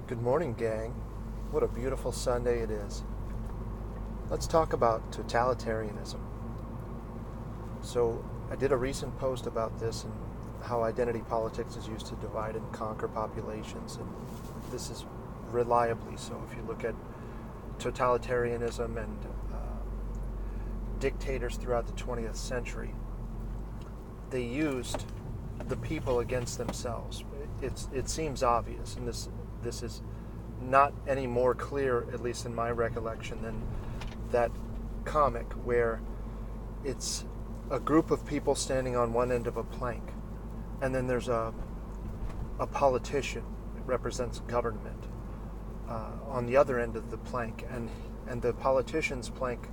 Good morning, gang. What a beautiful Sunday it is. Let's talk about totalitarianism. So, I did a recent post about this and how identity politics is used to divide and conquer populations, and this is reliably so. If you look at totalitarianism and dictators throughout the 20th century, they used the people against themselves. It seems obvious, and this is not any more clear, at least in my recollection, than that comic where it's a group of people standing on one end of a plank, and then there's a politician. It represents government on the other end of the plank, and the politician's plank,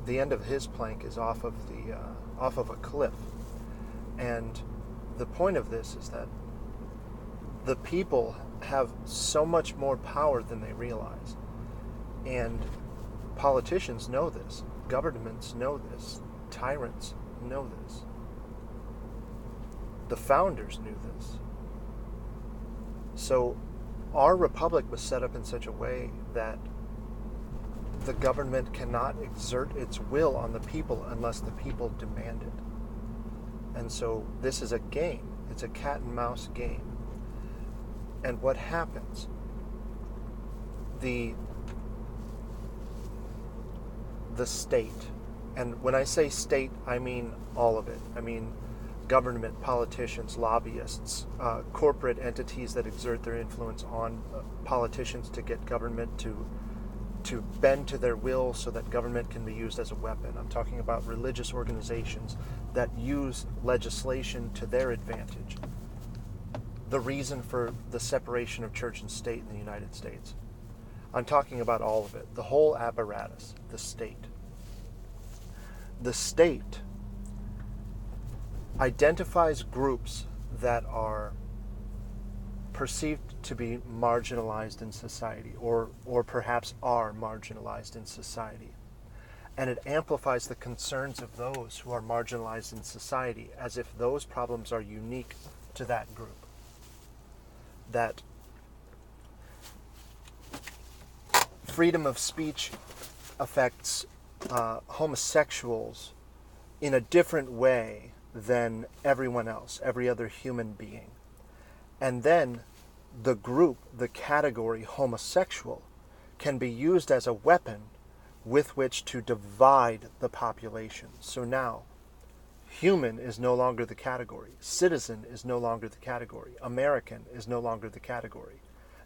the end of his plank is off of a cliff. And the point of this is that the people have so much more power than they realize. And politicians know this. Governments know this. Tyrants know this. The founders knew this. So our republic was set up in such a way that the government cannot exert its will on the people unless the people demand it. And so this is a game. It's a cat and mouse game. And what happens? The state, and when I say state, I mean all of it. I mean government, politicians, lobbyists, corporate entities that exert their influence on politicians to get government to bend to their will so that government can be used as a weapon. I'm talking about religious organizations that use legislation to their advantage. The reason for the separation of church and state in the United States. I'm talking about all of it, the whole apparatus, the state. The state identifies groups that are perceived to be marginalized in society, or perhaps are marginalized in society. And it amplifies the concerns of those who are marginalized in society as if those problems are unique to that group. That freedom of speech affects homosexuals in a different way than everyone else, every other human being. And then the group, the category homosexual, can be used as a weapon with which to divide the population. So now, human is no longer the category. Citizen is no longer the category. American is no longer the category.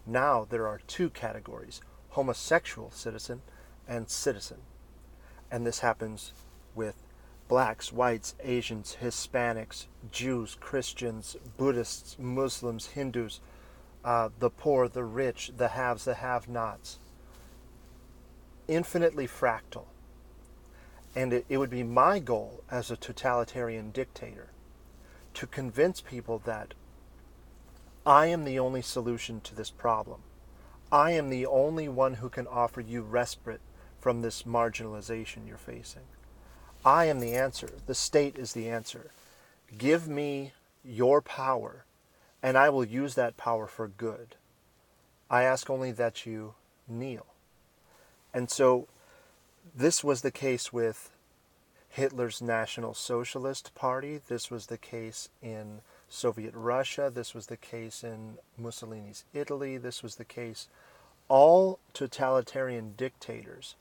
Now there are two categories, homosexual citizen and citizen. And this happens with blacks, whites, Asians, Hispanics, Jews, Christians, Buddhists, Muslims, Hindus, the poor, the rich, the haves, the have-nots. Infinitely fractal. And it would be my goal as a totalitarian dictator to convince people that I am the only solution to this problem. I am the only one who can offer you respite from this marginalization you're facing. I am the answer. The state is the answer. Give me your power, and I will use that power for good. I ask only that you kneel. And so this was the case with Hitler's National Socialist Party. This was the case in Soviet Russia. This was the case in Mussolini's Italy. This was the case. All totalitarian dictators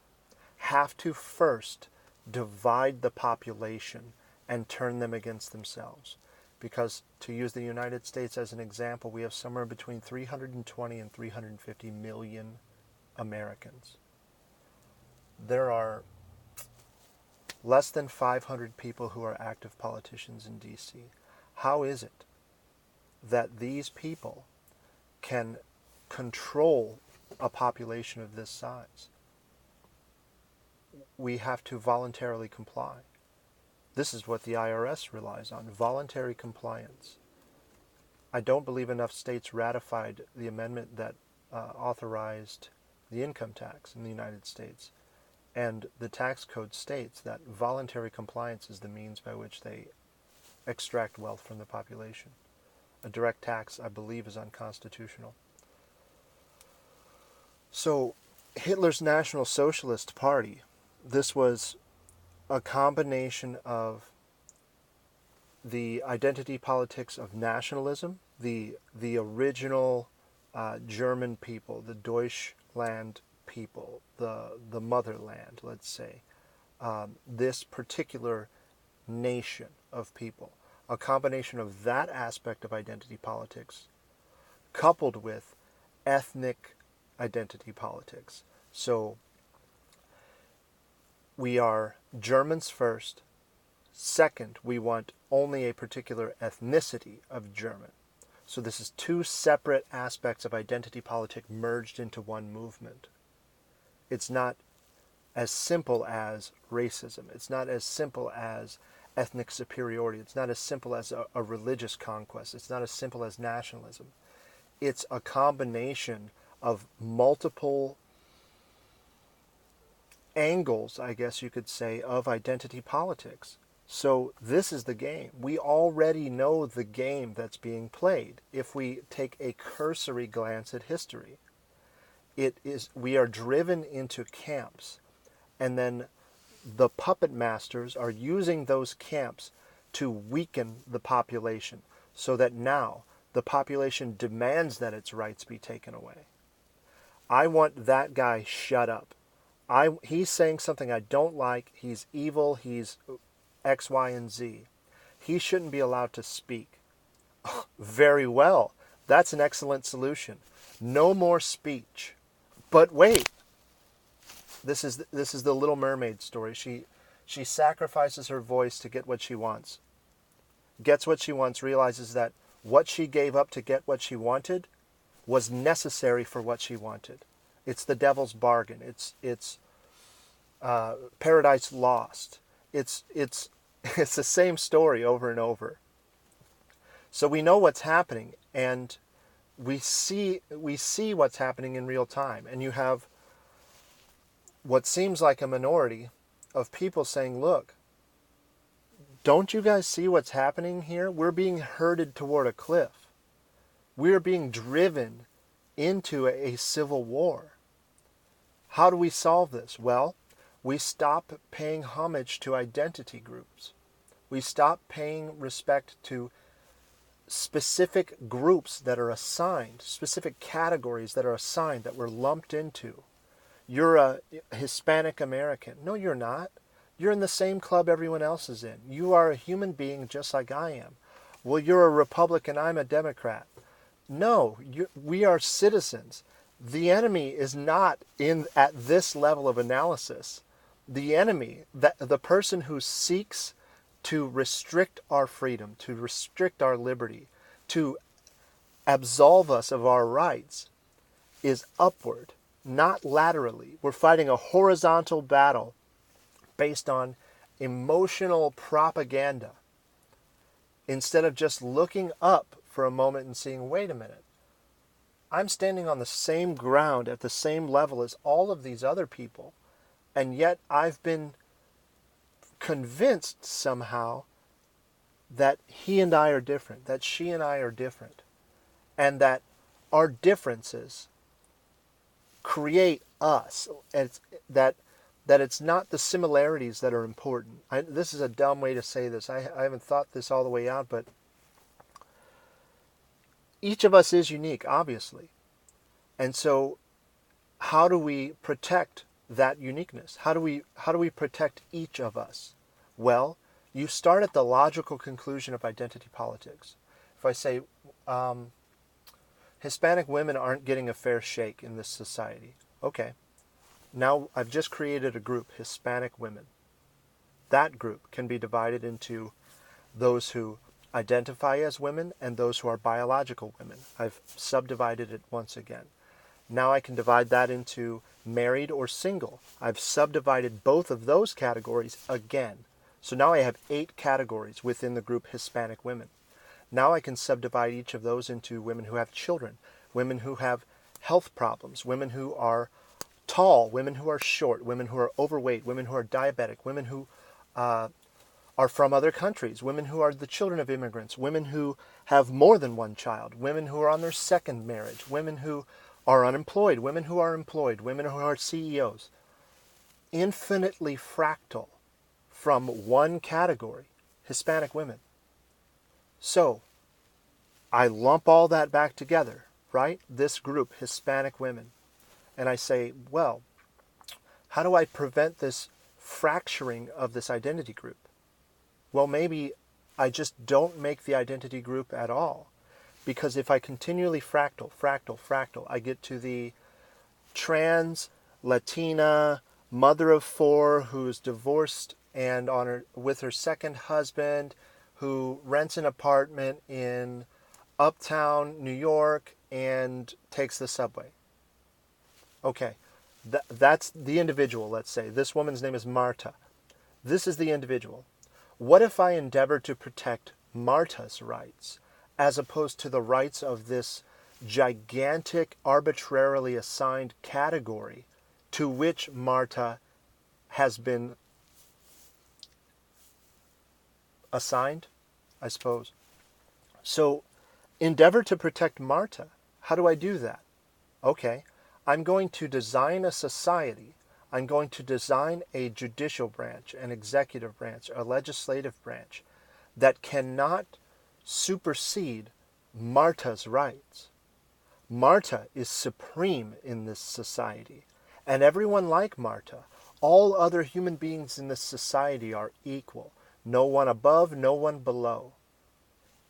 have to first divide the population and turn them against themselves. Because, to use the United States as an example, we have somewhere between 320 and 350 million Americans. There are less than 500 people who are active politicians in D.C. How is it that these people can control a population of this size? We have to voluntarily comply. This is what the IRS relies on, voluntary compliance. I don't believe enough states ratified the amendment that authorized the income tax in the United States. And the tax code states that voluntary compliance is the means by which they extract wealth from the population. A direct tax, I believe, is unconstitutional. So, Hitler's National Socialist Party, this was a combination of the identity politics of nationalism, the original German people, the Deutschland people, the motherland, let's say, this particular nation of people, a combination of that aspect of identity politics coupled with ethnic identity politics. So we are Germans first. Second, we want only a particular ethnicity of German. So this is two separate aspects of identity politics merged into one movement. It's not as simple as racism. It's not as simple as ethnic superiority. It's not as simple as a religious conquest. It's not as simple as nationalism. It's a combination of multiple angles, I guess you could say, of identity politics. So this is the game. We already know the game that's being played if we take a cursory glance at history. We are driven into camps, and then the puppet masters are using those camps to weaken the population so that now the population demands that its rights be taken away. I want that guy shut up. He's saying something I don't like. He's evil. He's X, Y, and Z. He shouldn't be allowed to speak. Very well. That's an excellent solution. No more speech. But wait. This is the Little Mermaid story. She sacrifices her voice to get what she wants. Gets what she wants, realizes that what she gave up to get what she wanted was necessary for what she wanted. It's the devil's bargain. It's Paradise Lost. It's the same story over and over. So we know what's happening, and we see what's happening in real time. And you have what seems like a minority of people saying, look, don't you guys see what's happening here? We're being herded toward a cliff. We're being driven into a civil war. How do we solve this? Well, we stop paying homage to identity groups. We stop paying respect to specific groups that are assigned, specific categories that are assigned, that we're lumped into. You're a Hispanic American. No, you're not. You're in the same club everyone else is in. You are a human being just like I am. Well, you're a Republican, I'm a Democrat. No, we are citizens. The enemy is not at this level of analysis. The enemy, the person who seeks to restrict our freedom, to restrict our liberty, to absolve us of our rights, is upward, not laterally. We're fighting a horizontal battle based on emotional propaganda, instead of just looking up for a moment and seeing, wait a minute, I'm standing on the same ground at the same level as all of these other people, and yet I've been convinced somehow that he and I are different, that she and I are different, and that our differences create us. That it's not the similarities that are important. This is a dumb way to say this. I haven't thought this all the way out, but each of us is unique, obviously. And so how do we protect that uniqueness? How do we protect each of us? Well, you start at the logical conclusion of identity politics. If I say Hispanic women aren't getting a fair shake in this society, okay. Now I've just created a group, Hispanic women. That group can be divided into those who identify as women and those who are biological women. I've subdivided it once again. Now I can divide that into married or single. I've subdivided both of those categories again. So now I have 8 categories within the group Hispanic women. Now I can subdivide each of those into women who have children, women who have health problems, women who are tall, women who are short, women who are overweight, women who are diabetic, women who are from other countries, women who are the children of immigrants, women who have more than one child, women who are on their second marriage, women who are unemployed, women who are employed, women who are CEOs, infinitely fractal from one category, Hispanic women. So I lump all that back together, right? This group, Hispanic women. And I say, well, how do I prevent this fracturing of this identity group? Well, maybe I just don't make the identity group at all. Because if I continually fractal, I get to the trans, Latina, mother of four who's divorced and with her second husband, who rents an apartment in uptown New York and takes the subway. Okay, that's the individual, let's say. This woman's name is Marta. This is the individual. What if I endeavor to protect Marta's rights as opposed to the rights of this gigantic, arbitrarily assigned category to which Marta has been assigned, I suppose? So, endeavor to protect Marta. How do I do that? Okay, I'm going to design a society. I'm going to design a judicial branch, an executive branch, a legislative branch that cannot supersede Marta's rights. Marta is supreme in this society, and everyone like Marta, all other human beings in this society are equal. No one above, no one below,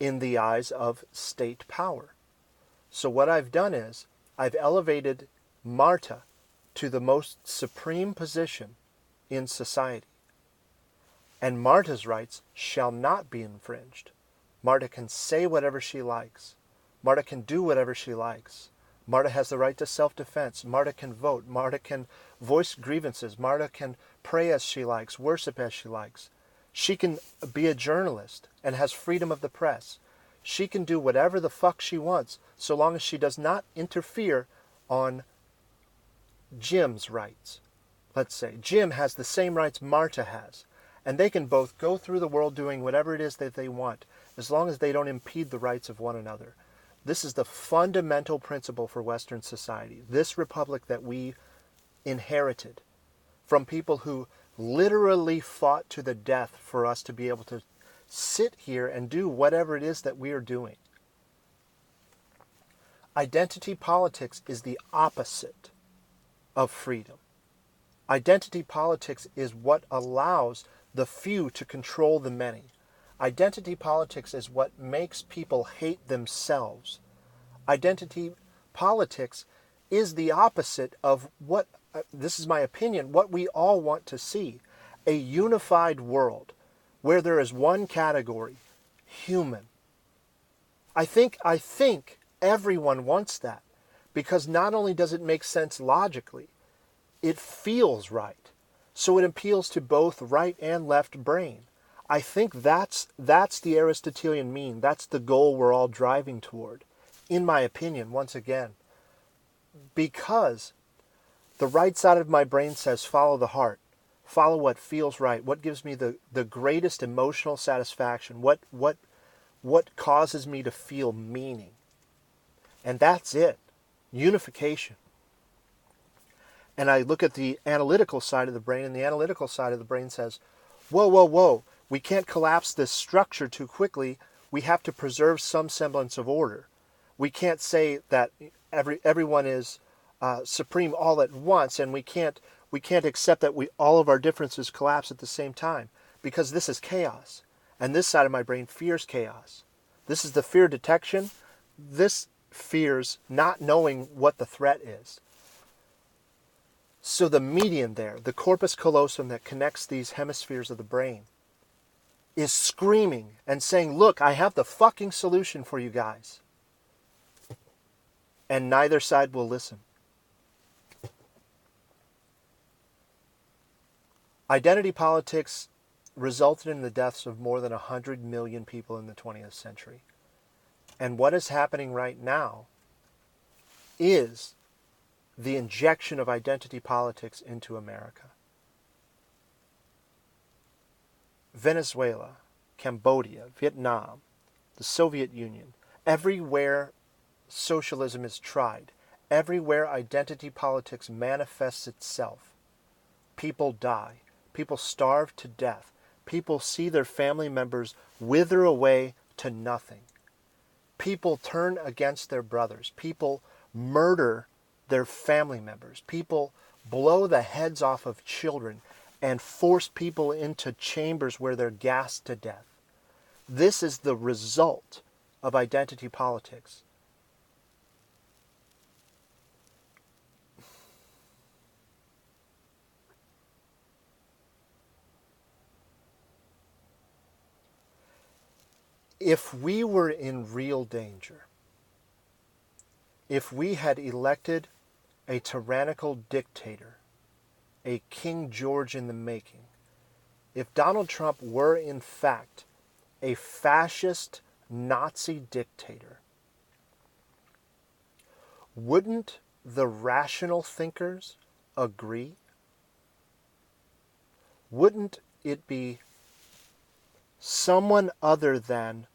in the eyes of state power. So what I've done is, I've elevated Marta to the most supreme position in society. And Marta's rights shall not be infringed. Marta can say whatever she likes. Marta can do whatever she likes. Marta has the right to self-defense. Marta can vote. Marta can voice grievances. Marta can pray as she likes, worship as she likes. She can be a journalist and has freedom of the press. She can do whatever the fuck she wants, so long as she does not interfere on Jim's rights. Let's say Jim has the same rights Marta has, and they can both go through the world doing whatever it is that they want, as long as they don't impede the rights of one another. This is the fundamental principle for Western society. This republic that we inherited from people who literally fought to the death for us to be able to sit here and do whatever it is that we are doing. Identity politics is the opposite of freedom. Identity politics is what allows the few to control the many. Identity politics is what makes people hate themselves. Identity politics is the opposite of what, this is my opinion, what we all want to see. A unified world where there is one category, human. I think everyone wants that, because not only does it make sense logically, it feels right. So it appeals to both right and left brain. I think that's the Aristotelian mean. That's the goal we're all driving toward, in my opinion, once again. Because the right side of my brain says follow the heart. Follow what feels right. What gives me the greatest emotional satisfaction. What causes me to feel meaning. And that's it. Unification. And I look at the analytical side of the brain, and the analytical side of the brain says, whoa. We can't collapse this structure too quickly. We have to preserve some semblance of order. We can't say that everyone is supreme all at once, and we can't accept that all of our differences collapse at the same time, because this is chaos. And this side of my brain fears chaos. This is the fear detection. This fears not knowing what the threat is. So the median there, the corpus callosum that connects these hemispheres of the brain, is screaming and saying, look, I have the fucking solution for you guys. And neither side will listen. Identity politics resulted in the deaths of more than 100 million people in the 20th century. And what is happening right now is the injection of identity politics into America. Venezuela, Cambodia, Vietnam, the Soviet Union, everywhere socialism is tried, Everywhere identity politics manifests itself, people die. People starve to death. People see their family members wither away to nothing. People turn against their brothers. People murder their family members. People blow the heads off of children and force people into chambers where they're gassed to death. This is the result of identity politics. If we were in real danger, if we had elected a tyrannical dictator, a King George in the making, if Donald Trump were in fact a fascist Nazi dictator, wouldn't the rational thinkers agree? Wouldn't it be someone other than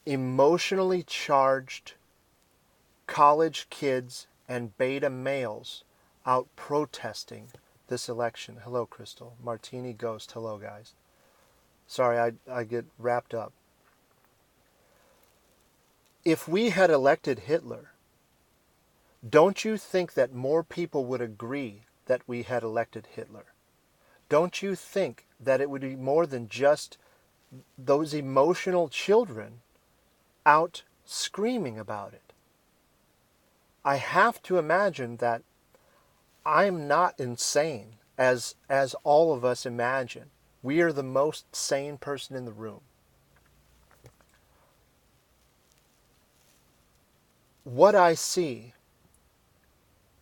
emotionally charged college kids and beta males out protesting this election? Hello, Crystal. Martini Ghost. Hello, guys. Sorry, I get wrapped up. If we had elected Hitler, don't you think that more people would agree that we had elected Hitler? Don't you think that it would be more than just those emotional children out screaming about it? I have to imagine that I'm not insane as all of us imagine. We are the most sane person in the room. What I see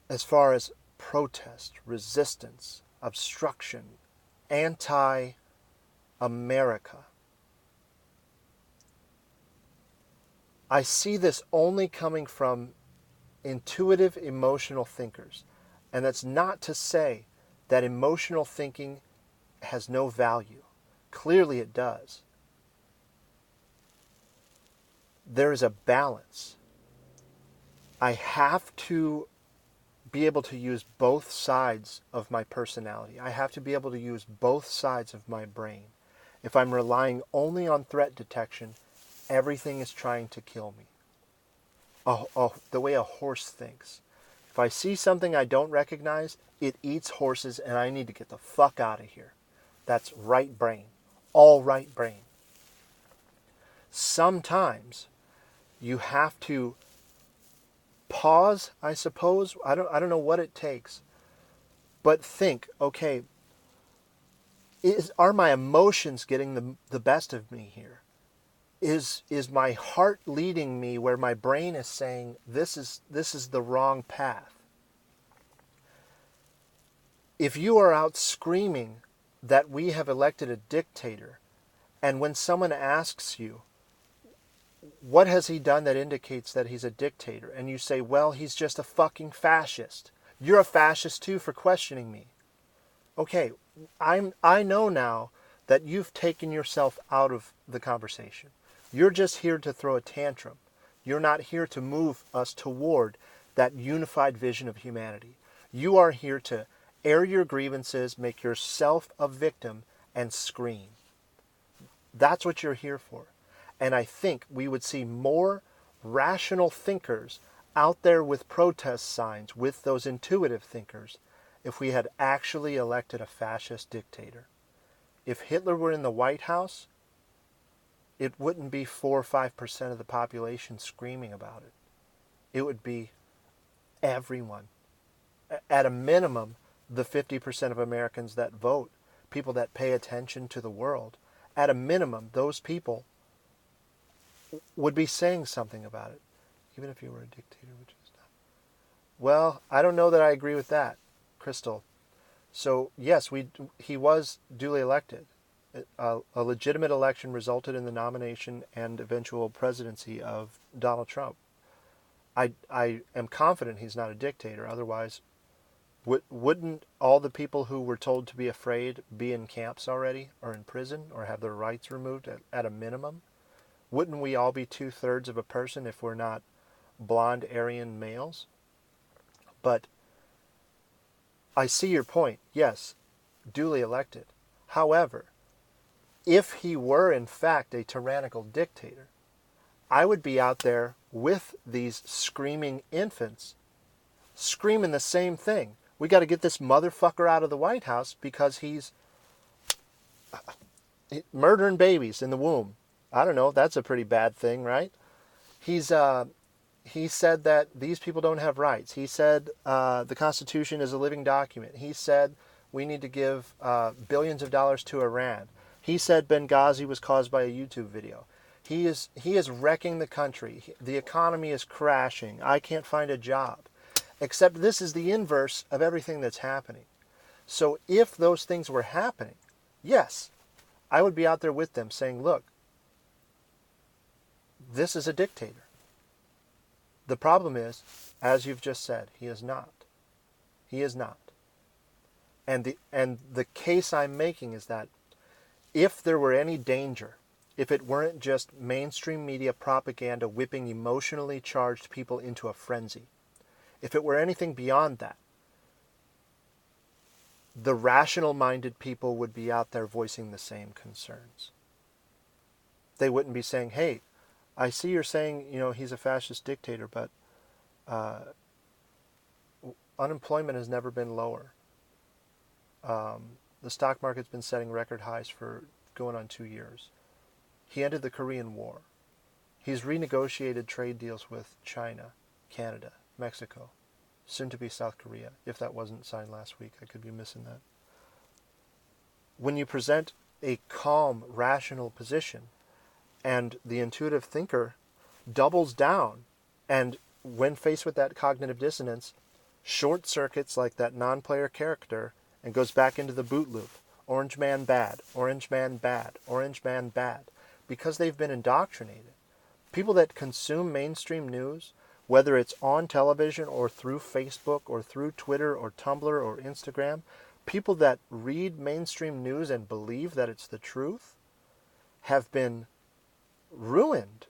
as far as protest, resistance, obstruction, anti-America, I see this only coming from intuitive, emotional thinkers. And that's not to say that emotional thinking has no value. Clearly it does. There is a balance. I have to be able to use both sides of my personality. I have to be able to use both sides of my brain. If I'm relying only on threat detection, everything is trying to kill me. The way a horse thinks. If I see something I don't recognize, it eats horses and I need to get the fuck out of here. That's right brain. All right brain. Sometimes you have to pause, I suppose. I don't know what it takes. But think, okay, are my emotions getting the best of me here? Is my heart leading me where my brain is saying this is the wrong path? If you are out screaming that we have elected a dictator, and when someone asks you, what has he done that indicates that he's a dictator? And you say, well, he's just a fucking fascist. You're a fascist too for questioning me. Okay, I know now that you've taken yourself out of the conversation. You're just here to throw a tantrum. You're not here to move us toward that unified vision of humanity. You are here to air your grievances, make yourself a victim, and scream. That's what you're here for. And I think we would see more rational thinkers out there with protest signs, with those intuitive thinkers, if we had actually elected a fascist dictator. If Hitler were in the White House, it wouldn't be 4 or 5% of the population screaming about it. It would be everyone. At a minimum, the 50% of Americans that vote, people that pay attention to the world, at a minimum, those people would be saying something about it. Even if you were a dictator, which is not. Well, I don't know that I agree with that, Crystal. So, yes, he was duly elected. A legitimate election resulted in the nomination and eventual presidency of Donald Trump. I am confident he's not a dictator. Otherwise, wouldn't all the people who were told to be afraid be in camps already, or in prison, or have their rights removed at a minimum? Wouldn't we all be 2/3 of a person if we're not blonde Aryan males. But I see your point. Yes, duly elected. However, if he were in fact a tyrannical dictator, I would be out there with these screaming infants, screaming the same thing. We got to get this motherfucker out of the White House because he's murdering babies in the womb. I don't know. That's a pretty bad thing, right? He said that these people don't have rights. He said the Constitution is a living document. He said we need to give billions of dollars to Iran. He said Benghazi was caused by a YouTube video. He is wrecking the country. The economy is crashing. I can't find a job. Except this is the inverse of everything that's happening. So if those things were happening, yes, I would be out there with them saying, look, this is a dictator. The problem is, as you've just said, he is not. He is not. And the case I'm making is that if there were any danger, if it weren't just mainstream media propaganda whipping emotionally charged people into a frenzy, if it were anything beyond that, the rational-minded people would be out there voicing the same concerns. They wouldn't be saying, hey, I see you're saying, he's a fascist dictator, but unemployment has never been lower. The stock market's been setting record highs for going on 2 years. He ended the Korean War. He's renegotiated trade deals with China, Canada, Mexico, soon to be South Korea. If that wasn't signed last week, I could be missing that. When you present a calm, rational position, and the intuitive thinker doubles down, and when faced with that cognitive dissonance, short circuits like that non-player character and goes back into the boot loop. Orange man bad, orange man bad, orange man bad. Because they've been indoctrinated. People that consume mainstream news, whether it's on television or through Facebook or through Twitter or Tumblr or Instagram, people that read mainstream news and believe that it's the truth have been ruined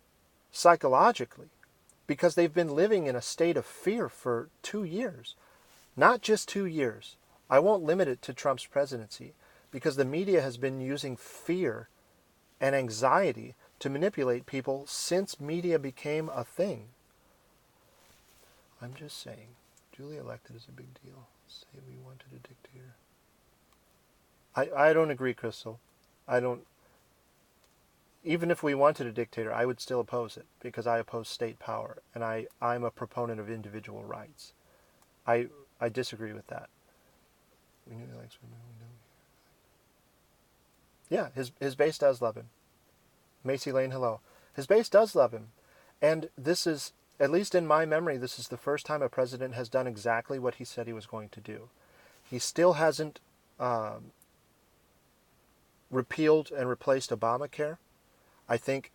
psychologically because they've been living in a state of fear for 2 years. Not just 2 years. I won't limit it to Trump's presidency because the media has been using fear and anxiety to manipulate people since media became a thing. I'm just saying, duly elected is a big deal. Say we wanted a dictator. I don't agree, Crystal. I don't. Even if we wanted a dictator, I would still oppose it because I oppose state power and I'm a proponent of individual rights. I disagree with that. We knew he likes women. We don't. Yeah, his base does love him. Macy Lane, hello. His base does love him. And this is, at least in my memory, this is the first time a president has done exactly what he said he was going to do. He still hasn't repealed and replaced Obamacare. I think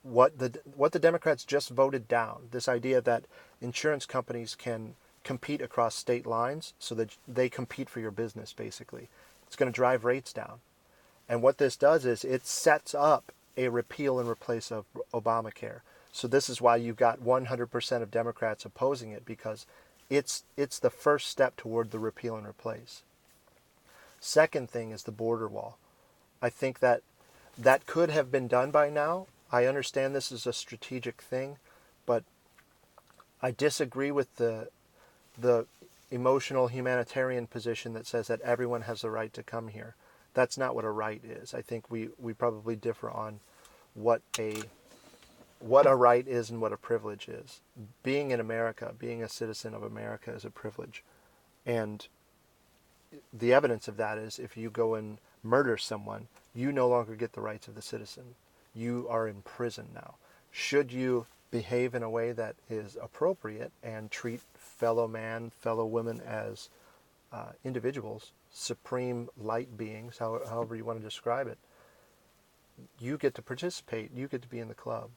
what the Democrats just voted down, this idea that insurance companies can compete across state lines so that they compete for your business, basically. It's going to drive rates down. And what this does is it sets up a repeal and replace of Obamacare. So this is why you've got 100% of Democrats opposing it, because it's the first step toward the repeal and replace. Second thing is the border wall. I think that could have been done by now. I understand this is a strategic thing, but I disagree with the emotional humanitarian position that says that everyone has the right to come here. That's not what a right is. I think we probably differ on what a right is and what a privilege is. Being in America, being a citizen of America is a privilege. And the evidence of that is if you go and murder someone, you no longer get the rights of the citizen. You are in prison now. Should you behave in a way that is appropriate and treat fellow man, fellow women as individuals, supreme light beings, however you want to describe it, you get to participate. You get to be in the club.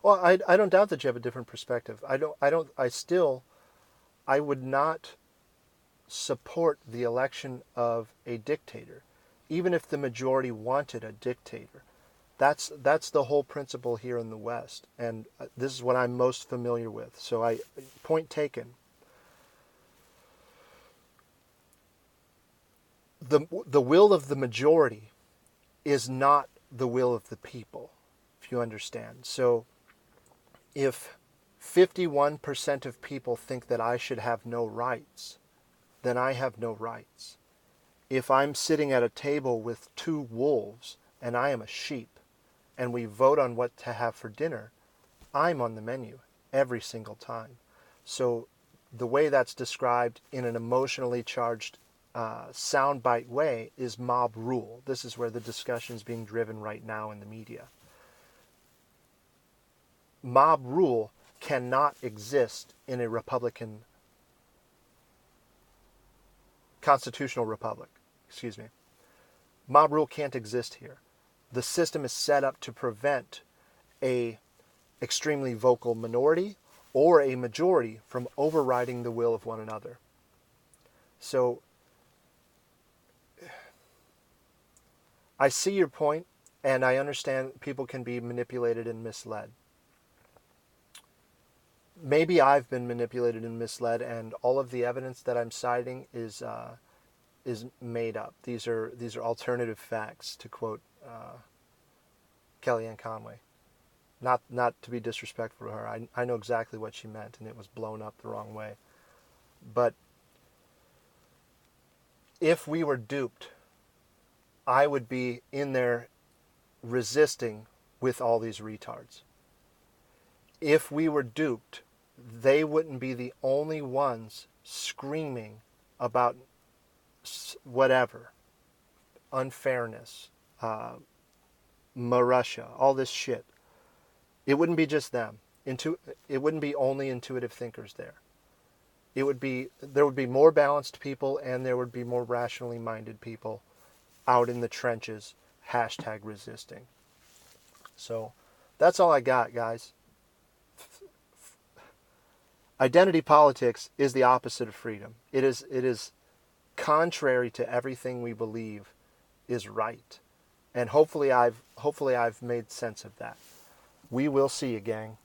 Well, I don't doubt that you have a different perspective. I would not support the election of a dictator, even if the majority wanted a dictator. That's the whole principle here in the West, and this is what I'm most familiar with. So point taken. The will of the majority is not the will of the people, if you understand. So if 51% of people think that I should have no rights, then I have no rights. If I'm sitting at a table with two wolves and I am a sheep, and we vote on what to have for dinner, I'm on the menu every single time. So the way that's described in an emotionally charged soundbite way is mob rule. This is where the discussion is being driven right now in the media. Mob rule cannot exist in a Republican constitutional republic. Excuse me. Mob rule can't exist here. The system is set up to prevent a extremely vocal minority or a majority from overriding the will of one another. So I see your point, and I understand people can be manipulated and misled. Maybe I've been manipulated and misled, and all of the evidence that I'm citing is made up. These are alternative facts, to quote Kellyanne Conway. Not to be disrespectful to her. I know exactly what she meant, and it was blown up the wrong way. But if we were duped, I would be in there resisting with all these retards. If we were duped, they wouldn't be the only ones screaming about whatever, unfairness, Marussia, all this shit. It wouldn't be just them. It wouldn't be only intuitive thinkers there. There would be more balanced people, and there would be more rationally minded people out in the trenches, #resisting. So that's all I got, guys. Identity politics is the opposite of freedom. It is contrary to everything we believe is right. And hopefully I've made sense of that. We will see you, gang.